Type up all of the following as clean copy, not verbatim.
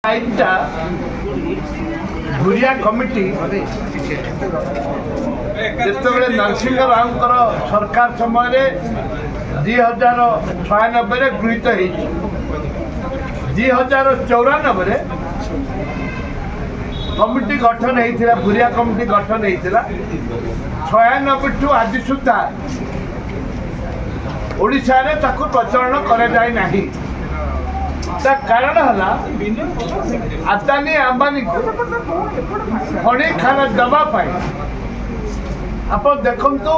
আইনটা ভুরিয়া কমিটি যেতবে নরসিংহ রাওଙ୍କର সরকার সময় 2096 গৃহীত হয়েছে 2094 কমিটি গঠন হয়েছিল ভুরিয়া কমিটি গঠন হয়েছিল 96 ঠু আজ সুদ্ধা ওড়িশারে তাকে প্রচলন করা যায় নাই। ତା କାରଣ ହେଲା ଆଦାନୀ ଆମ୍ବାନୀକୁ ଖଣି ଖାନା ଦେବା ପାଇଁ ଆପଣ ଦେଖନ୍ତୁ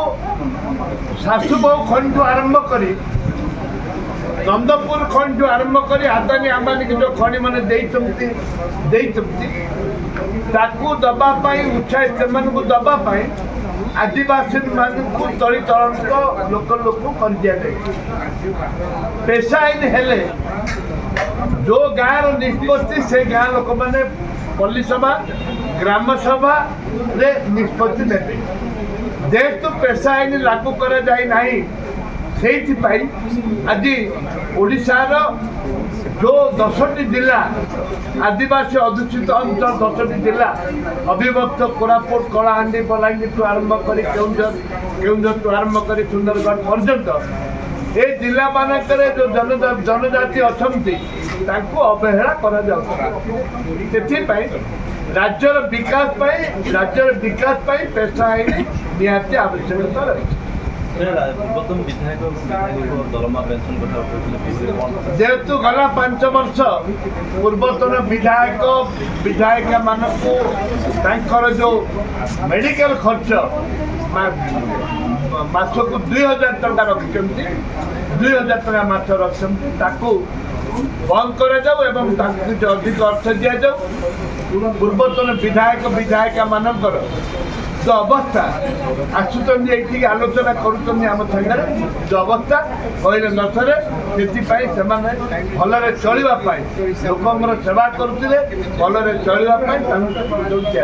ଶାଶୁବୋହୂ ଖଣିଠୁ ଆରମ୍ଭ କରି ନନ୍ଦପୁର ଖଣିଠୁ ଆରମ୍ଭ କରି ଆଦାନୀ ଆମ୍ବାନୀକୁ ଯେଉଁ ଖଣିମାନେ ଦେଇଛନ୍ତି ତାକୁ ଦେବା ପାଇଁ ଉତ୍ସାହ ସେମାନଙ୍କୁ ଦେବା ପାଇଁ ଆଦିବାସୀମାନଙ୍କୁ ଦଳିତ ଲୋକ କରିଦିଆଯାଇଛି। ପେଶା ଆଇନ ହେଲେ जो गाँव निष्पत्ति से गाँ लोक मैंने पल्ली सभा ग्राम सभा रे निष्पत्ति नेबे जेहेतु पेशा आईन लागू करा जाए नहीं आज ओडिशार जो 10टी जिला आदिवासी अधुषित अंचल 10टी जिला अविभक्त कोरापुट कलाहांडी बलांगीर आरंभ कर केउंझर आरंभ कर सुंदरगढ़ पर्यंत ए जिला मानक जो जनजाति अच्छी अवहेला राज्यर विकास पेशा आईन निहाती आवश्यकता रही। जेहेतु गला 5 वर्ष पूर्वतन विधायिका मानक जो मेडिकल खर्च मासक 2000 टंका रखिंट 2000 टंका मास रखिंट बंद कर अधिक अर्थ दि जाऊ। पूर्वतन विधायिका मानकर जो अवस्था आसुच्च ये आलोचना करुम सागर जो अवस्था कहले न सरे से भलरे चलवाई लोक सेवा करुले भलरे चलवाई दिया।